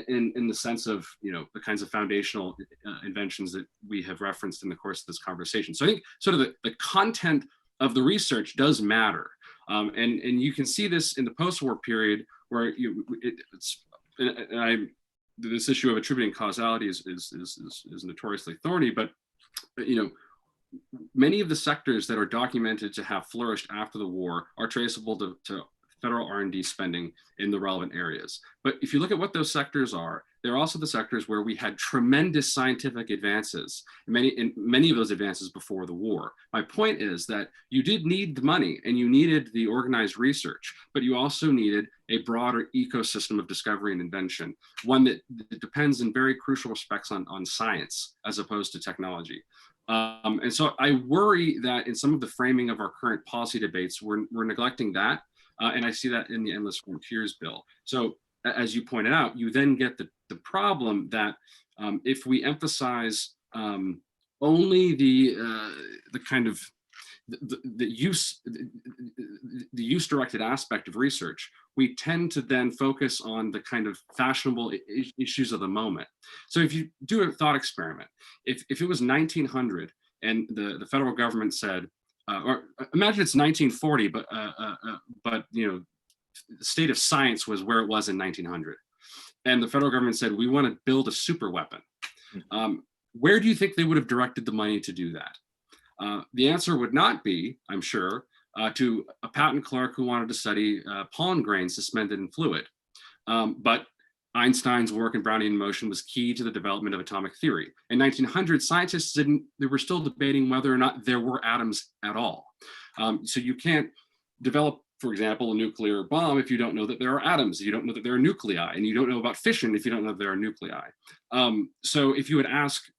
in the sense of the kinds of foundational inventions that we have referenced in the course of this conversation. So I think sort of the content of the research does matter, and you can see this in the post-war period where this issue of attributing causality is notoriously thorny, but many of the sectors that are documented to have flourished after the war are traceable to federal R&D spending in the relevant areas. But if you look at what those sectors are, they're also the sectors where we had tremendous scientific advances, many of those advances before the war. My point is that you did need the money and you needed the organized research, but you also needed a broader ecosystem of discovery and invention, one that depends in very crucial respects on science as opposed to technology. And so I worry that in some of the framing of our current policy debates, we're neglecting that. And I see that in the Endless Frontiers bill. So as you pointed out, you then get the problem that if we emphasize only the kind of the use-directed aspect of research, we tend to then focus on the kind of fashionable issues of the moment. So if you do a thought experiment, if it was 1900 and the federal government said, or imagine it's 1940, but the state of science was where it was in 1900, and the federal government said we want to build a super weapon. Where do you think they would have directed the money to do that? The answer would not be, I'm sure, to a patent clerk who wanted to study pollen grains suspended in fluid. But Einstein's work in Brownian motion was key to the development of atomic theory. In 1900, scientists they were still debating whether or not there were atoms at all. So you can't develop, for example, a nuclear bomb if you don't know that there are atoms, you don't know that there are nuclei, and you don't know about fission if you don't know that there are nuclei. So if you had asked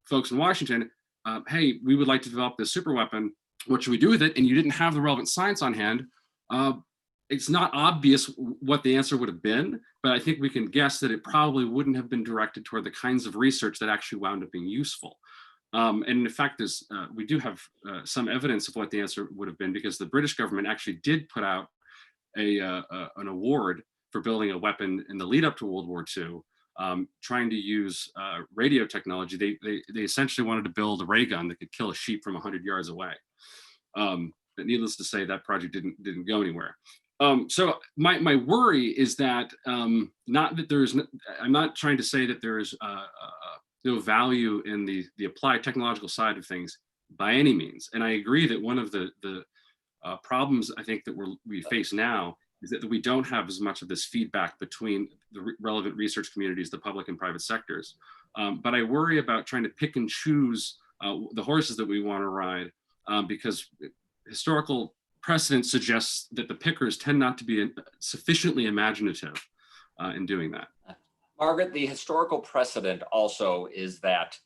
folks in Washington, hey, we would like to develop this super weapon, what should we do with it? And you didn't have the relevant science on hand, it's not obvious what the answer would have been, but I think we can guess that it probably wouldn't have been directed toward the kinds of research that actually wound up being useful. And in fact, we do have some evidence of what the answer would have been, because the British government actually did put out an award for building a weapon in the lead up to World War II, trying to use radio technology. They essentially wanted to build a ray gun that could kill a sheep from 100 yards away. But needless to say, that project didn't go anywhere. So my worry is that I'm not trying to say that there is no value in the applied technological side of things by any means. And I agree that one of the problems I think that we face now is that we don't have as much of this feedback between the relevant research communities, the public and private sectors. But I worry about trying to pick and choose the horses that we want to ride, because historical precedent suggests that the pickers tend not to be sufficiently imaginative in doing that. Margaret, the historical precedent also is that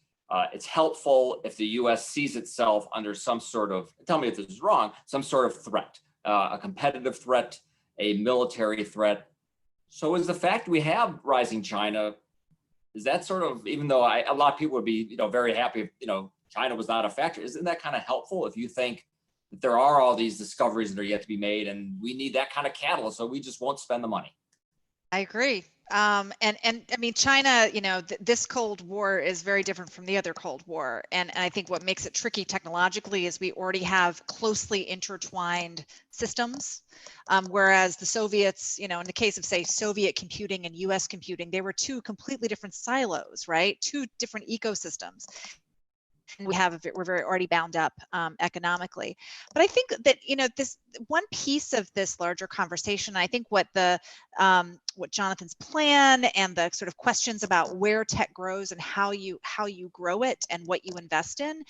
it's helpful if the US sees itself under some sort of, tell me if this is wrong, some sort of threat, a competitive threat, a military threat. So is the fact we have rising China, is that sort of, even though a lot of people would be very happy if China was not a factor, isn't that kind of helpful if you think that there are all these discoveries that are yet to be made, and we need that kind of catalyst, so we just won't spend the money. I agree. And I mean, China, this Cold War is very different from the other Cold War. And I think what makes it tricky technologically is we already have closely intertwined systems. Whereas the Soviets, in the case of, say, Soviet computing and US computing, they were two completely different silos, right? Two different ecosystems. We're very already bound up economically. But I think that this one piece of this larger conversation, I think what Jonathan's plan and the sort of questions about where tech grows and how you grow it and what you invest in,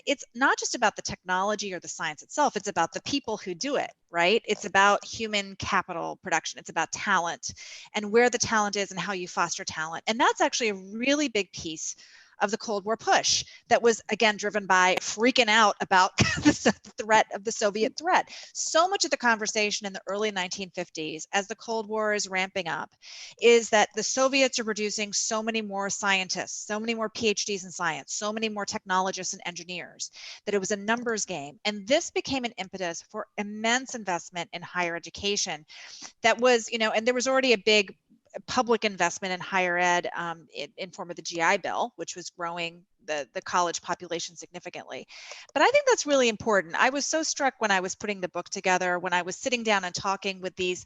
it's not just about the technology or the science itself, it's about the people who do it, right? It's about human capital production, it's about talent and where the talent is and how you foster talent. And that's actually a really big piece of the Cold War push that was, again, driven by freaking out about the threat of the Soviet threat. So much of the conversation in the early 1950s, as the Cold War is ramping up, is that the Soviets are producing so many more scientists, so many more PhDs in science, so many more technologists and engineers, that it was a numbers game. And this became an impetus for immense investment in higher education. That was, and there was already a big public investment in higher ed in form of the GI Bill, which was growing the college population significantly. But I think that's really important. I was so struck when I was putting the book together, when I was sitting down and talking with these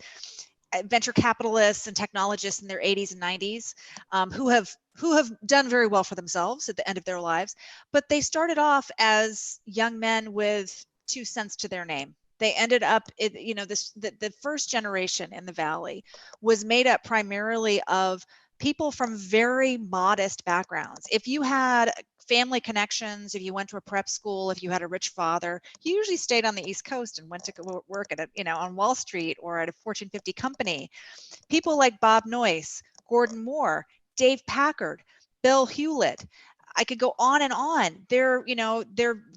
venture capitalists and technologists in their 80s and 90s who have done very well for themselves at the end of their lives, but they started off as young men with 2 cents to their name. They ended up, the first generation in the Valley was made up primarily of people from very modest backgrounds. If you had family connections, if you went to a prep school, if you had a rich father, you usually stayed on the East Coast and went to go work at on Wall Street or at a Fortune 50 company. People like Bob Noyce, Gordon Moore, Dave Packard, Bill Hewlett. I could go on and on. They're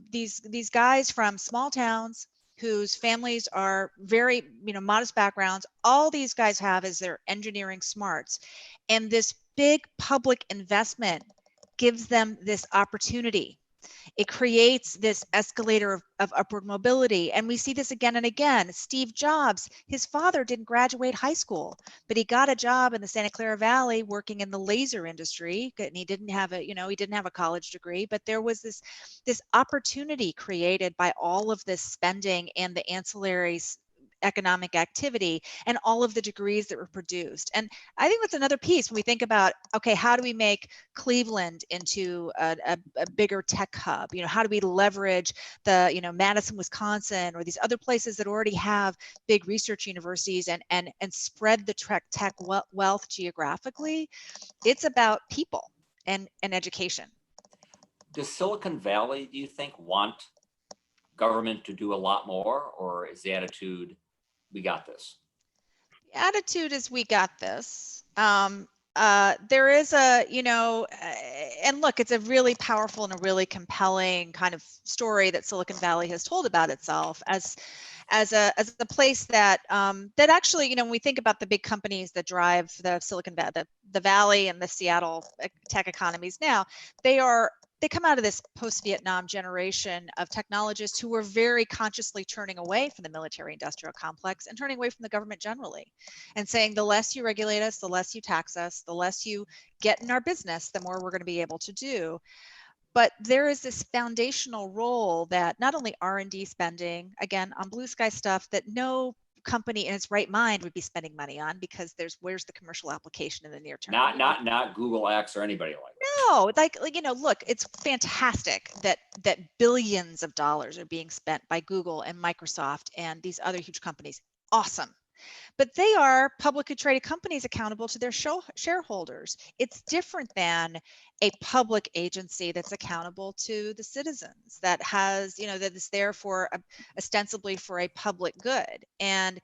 these guys from small towns whose families are very, modest backgrounds. All these guys have is their engineering smarts. And this big public investment gives them this opportunity. It creates this escalator of upward mobility. And we see this again and again. Steve Jobs, his father didn't graduate high school, but he got a job in the Santa Clara Valley working in the laser industry. And he didn't have a college degree, but there was this opportunity created by all of this spending and the ancillary economic activity and all of the degrees that were produced. And I think that's another piece when we think about, okay, how do we make Cleveland into a bigger tech hub? How do we leverage the, Madison, Wisconsin, or these other places that already have big research universities and spread the tech wealth geographically? It's about people and education. Does Silicon Valley, do you think, want government to do a lot more, or is the attitude, we got this? The attitude is we got this. There is and look, it's a really powerful and a really compelling kind of story that Silicon Valley has told about itself as a place that that actually, when we think about the big companies that drive the Silicon Valley, the Valley and the Seattle tech economies now, they come out of this post-Vietnam generation of technologists who were very consciously turning away from the military-industrial complex and turning away from the government generally, and saying the less you regulate us, the less you tax us, the less you get in our business, the more we're going to be able to do. But there is this foundational role that not only R&D spending, again, on blue sky stuff that no company in its right mind would be spending money on, because where's the commercial application in the near term? Not Google X or anybody like that. No, look, it's fantastic that billions of dollars are being spent by Google and Microsoft and these other huge companies. Awesome. But they are publicly traded companies accountable to their shareholders. It's different than a public agency that's accountable to the citizens, that has, that is there for ostensibly for a public good. And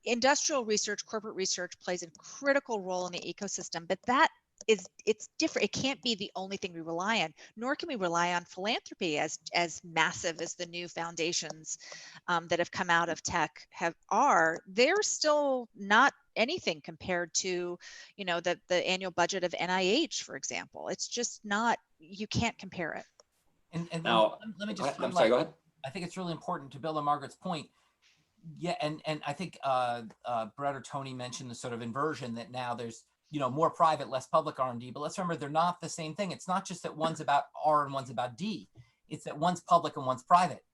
industrial research, corporate research plays a critical role in the ecosystem, but it's different. It can't be the only thing we rely on, nor can we rely on philanthropy as massive as the new foundations that have come out of tech they're still not anything compared to, the annual budget of NIH, for example. It's just not, you can't compare it. And Now, let me just I'm sorry, go ahead. I think it's really important to build on Margaret's point. Yeah, and I think Brett or Tony mentioned the sort of inversion that now there's, you know, more private, less public R&D, but let's remember they're not the same thing. It's not just that one's about R and one's about D. It's that one's public and one's private.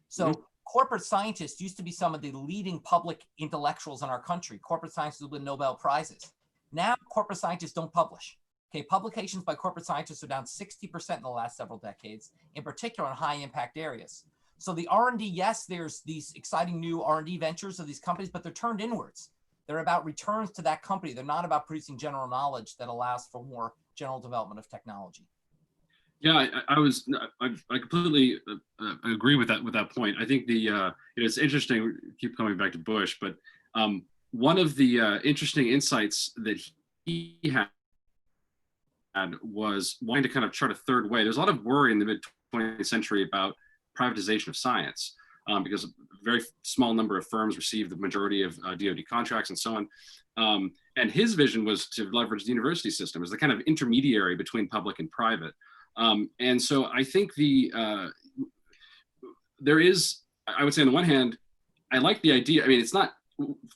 So corporate scientists used to be some of the leading public intellectuals in our country. Corporate scientists win Nobel Prizes. Now corporate scientists don't publish. Okay, publications by corporate scientists are down 60% in the last several decades, in particular in high impact areas. So the R&D, yes, there's these exciting new R&D ventures of these companies, but they're turned inwards. They're about returns to that company. They're not about producing general knowledge that allows for more general development of technology. Yeah, I completely agree with that point. I think it's interesting. We keep coming back to Bush, but one of the interesting insights that he had was wanting to kind of chart a third way. There's a lot of worry in the mid 20th century about privatization of science because a very small number of firms receive the majority of DoD contracts and so on. And his vision was to leverage the university system as the kind of intermediary between public and private. And so I think there is, I would say on the one hand, I like the idea. I mean, it's not,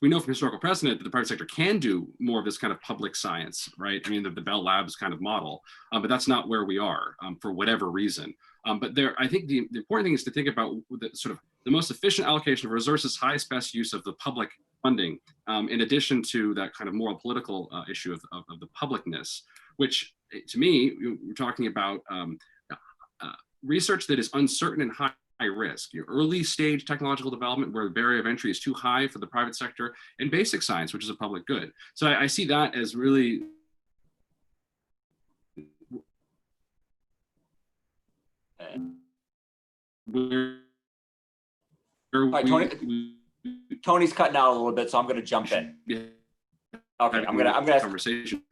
we know from historical precedent that the private sector can do more of this kind of public science, right? I mean, the Bell Labs kind of model, but that's not where we are for whatever reason. But I think the important thing is to think about the sort of the most efficient allocation of resources, highest best use of the public funding, in addition to that kind of moral political issue of the publicness, which to me, we're talking about research that is uncertain and high risk. Your early stage technological development where the barrier of entry is too high for the private sector, and basic science, which is a public good. So I see that as really Tony's cutting out a little bit, so I'm going to jump in. Okay, I'm going to conversation.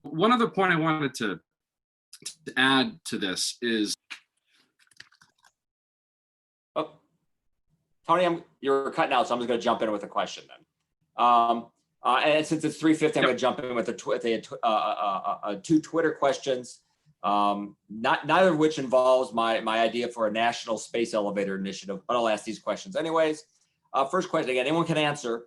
One other point I wanted to add to this is, Tony, you're cutting out, so I'm just going to jump in with a question then. And since it's 3:50, I'm going to jump in with two Twitter questions. Neither of which involves my idea for a national space elevator initiative, but I'll ask these questions anyways. First question, again, anyone can answer.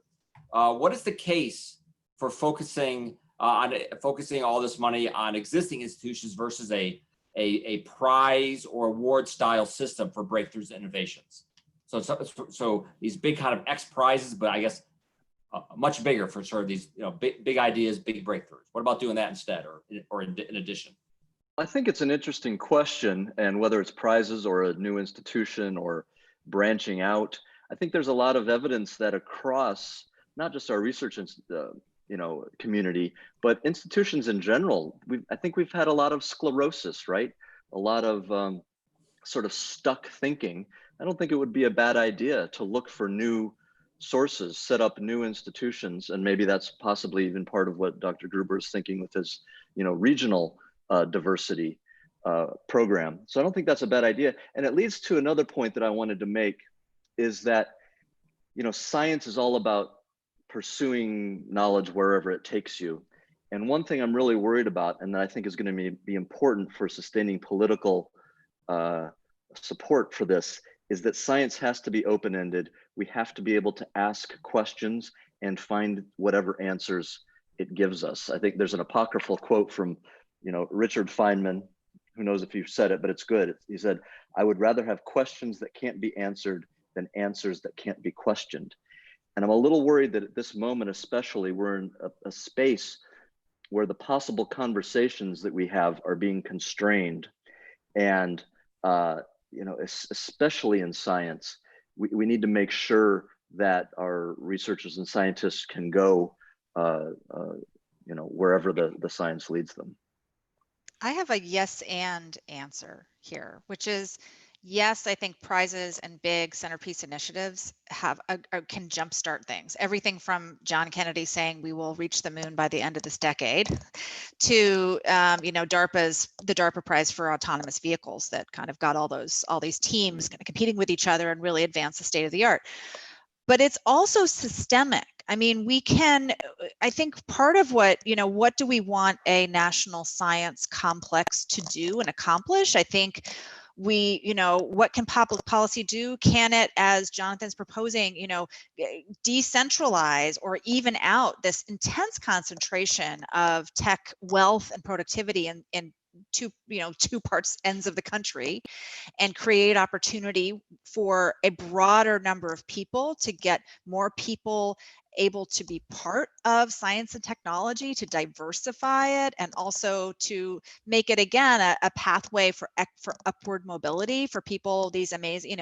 What is the case for focusing all this money on existing institutions versus a prize or award style system for breakthroughs and innovations? So these big kind of X prizes, but I guess much bigger for sort of these big ideas, big breakthroughs. What about doing that instead, or in addition? I think it's an interesting question, and whether it's prizes or a new institution or branching out, I think there's a lot of evidence that across not just our research community, but institutions in general, I think we've had a lot of sclerosis, right? A lot of sort of stuck thinking. I don't think it would be a bad idea to look for new sources, set up new institutions, and maybe that's possibly even part of what Dr. Gruber is thinking with his, regional diversity program. So I don't think that's a bad idea. And it leads to another point that I wanted to make is that, science is all about pursuing knowledge wherever it takes you. And one thing I'm really worried about, and that I think is going to be important for sustaining political support for this, is that science has to be open-ended. We have to be able to ask questions and find whatever answers it gives us. I think there's an apocryphal quote from, Richard Feynman, who knows if you've said it, but it's good. He said, "I would rather have questions that can't be answered than answers that can't be questioned." And I'm a little worried that at this moment, especially, we're in a space where the possible conversations that we have are being constrained. And, especially in science, we need to make sure that our researchers and scientists can go, wherever the science leads them. I have a yes and answer here, which is yes, I think prizes and big centerpiece initiatives can jumpstart things. Everything from John Kennedy saying we will reach the moon by the end of this decade to the DARPA prize for autonomous vehicles that kind of got all these teams kind of competing with each other and really advance the state of the art. But it's also systemic. I mean, I think part of what do we want a national science complex to do and accomplish? I think we, what can public policy do? Can it, as Jonathan's proposing, decentralize or even out this intense concentration of tech wealth and productivity in two ends of the country, and create opportunity for a broader number of people, to get more people able to be part of science and technology, to diversify it, and also to make it again a pathway for upward mobility for people, these amazing,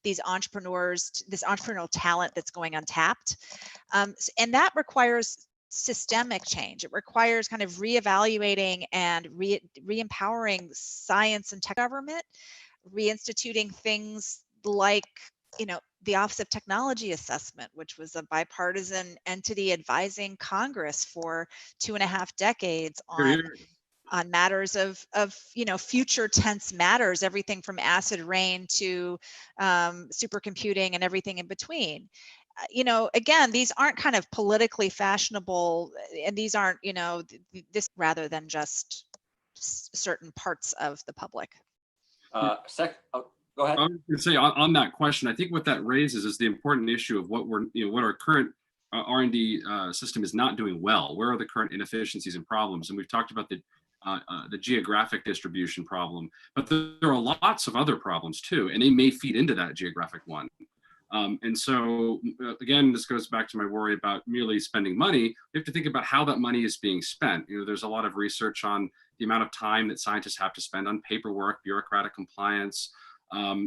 these entrepreneurs, this entrepreneurial talent that's going untapped. And that requires systemic change. It requires kind of reevaluating and re-empowering science and tech government, reinstituting things like, the Office of Technology Assessment, which was a bipartisan entity advising Congress for 2.5 decades on matters of future tense matters, everything from acid rain to supercomputing and everything in between. Again, these aren't kind of politically fashionable, and these aren't, this rather than just certain parts of the public. Go ahead. I was going to say on that question, I think what that raises is the important issue of what what our current R&D system is not doing well. Where are the current inefficiencies and problems? And we've talked about the geographic distribution problem, but there are lots of other problems too, and they may feed into that geographic one. And so again, this goes back to my worry about merely spending money. We have to think about how that money is being spent. There's a lot of research on the amount of time that scientists have to spend on paperwork, bureaucratic compliance.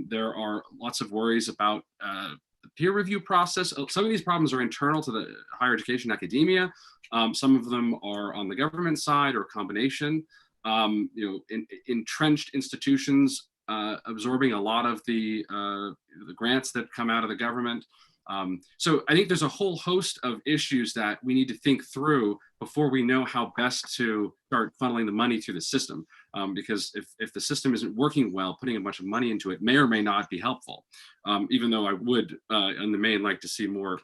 There are lots of worries about the peer review process. Some of these problems are internal to the higher education academia. Some of them are on the government side or a combination. Entrenched institutions absorbing a lot of the grants that come out of the government. So I think there's a whole host of issues that we need to think through before we know how best to start funneling the money through the system. Because if the system isn't working well, putting a bunch of money into it may or may not be helpful. Even though I would, in the main, like to see more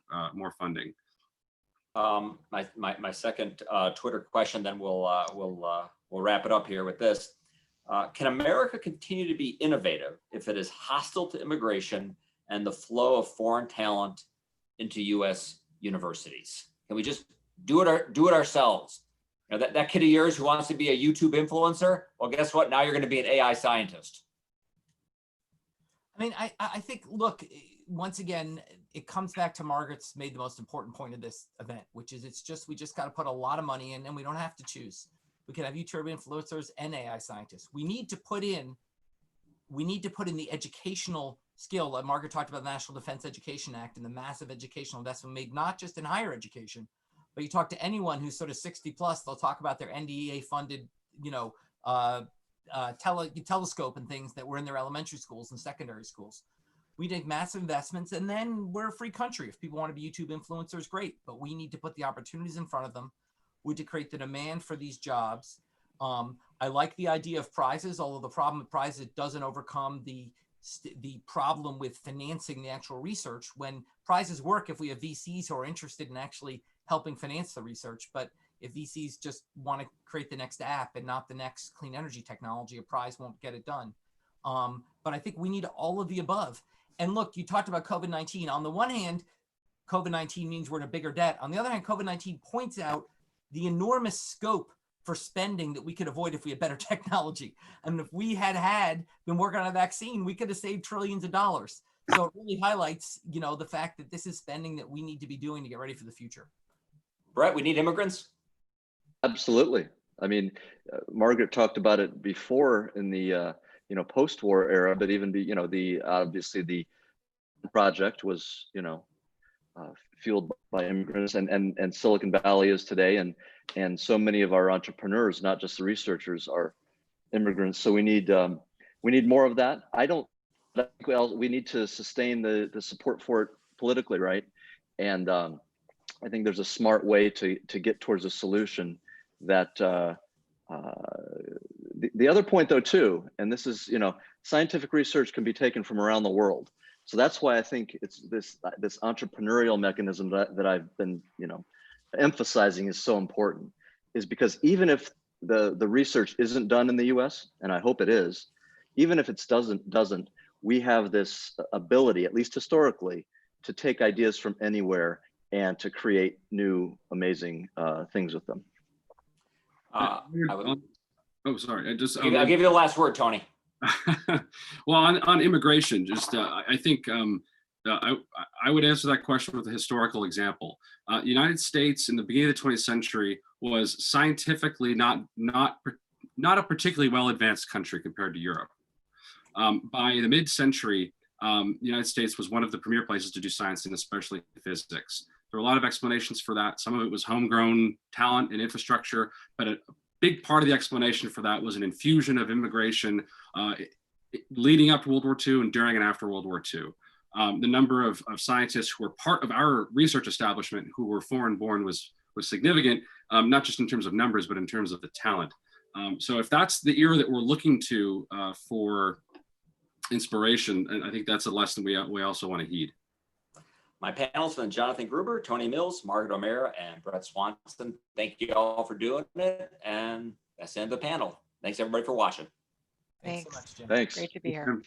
funding. My second Twitter question, then we'll wrap it up here with this. Can America continue to be innovative if it is hostile to immigration and the flow of foreign talent into U.S. universities? Can we just do it ourselves? That kid of yours who wants to be a YouTube influencer, well, guess what? Now you're going to be an AI scientist. I mean, I think, look, once again, it comes back to Margaret's made the most important point of this event, which is we just got to put a lot of money in, and we don't have to choose. We can have YouTube influencers and AI scientists. We need to put in the educational skill. Like Margaret talked about the National Defense Education Act and the massive educational investment made, not just in higher education, but you talk to anyone who's sort of 60 plus, they'll talk about their NDEA funded, telescope and things that were in their elementary schools and secondary schools. We make massive investments, and then we're a free country. If people want to be YouTube influencers, great, but we need to put the opportunities in front of them. We need to create the demand for these jobs. I like the idea of prizes, although the problem with prizes, it doesn't overcome the problem with financing the actual research. When prizes work, if we have VCs who are interested in actually helping finance the research, but if VCs just want to create the next app and not the next clean energy technology, a prize won't get it done. But I think we need all of the above. And look, you talked about COVID-19. On the one hand, COVID-19 means we're in a bigger debt. On the other hand, COVID-19 points out the enormous scope for spending that we could avoid if we had better technology. I mean, if we had been working on a vaccine, we could have saved trillions of dollars. So it really highlights, the fact that this is spending that we need to be doing to get ready for the future. Brett, we need immigrants? Absolutely. I mean, Margaret talked about it before in the, post-war era, but even obviously the project was, fueled by immigrants, and Silicon Valley is today, and so many of our entrepreneurs, not just the researchers, are immigrants. So we need more of that. We need to sustain the support for it politically, right? And I think there's a smart way to get towards a solution. That the other point though too, and this is, scientific research can be taken from around the world. So that's why I think it's this entrepreneurial mechanism that I've been, emphasizing is so important, is because even if the research isn't done in the US, and I hope it is, even if it doesn't, we have this ability, at least historically, to take ideas from anywhere and to create new amazing things with them. I would, Oh, sorry. I'll give you the last word, Tony. Well, on immigration, just I think I would answer that question with a historical example. The United States in the beginning of the 20th century was scientifically not a particularly well advanced country compared to Europe. By the mid-century, the United States was one of the premier places to do science, and especially physics. There were a lot of explanations for that. Some of it was homegrown talent and infrastructure, but a big part of the explanation for that was an infusion of immigration leading up to World War II and during and after World War II. The number of scientists who were part of our research establishment who were foreign born was significant, not just in terms of numbers, but in terms of the talent. So if that's the era that we're looking to for inspiration, and I think that's a lesson we also want to heed. My panelists have been Jonathan Gruber, Tony Mills, Margaret O'Mara, and Brett Swanson. Thank you all for doing it. And that's the end of the panel. Thanks everybody for watching. Thanks so much, Jim. Thanks. Great to be here.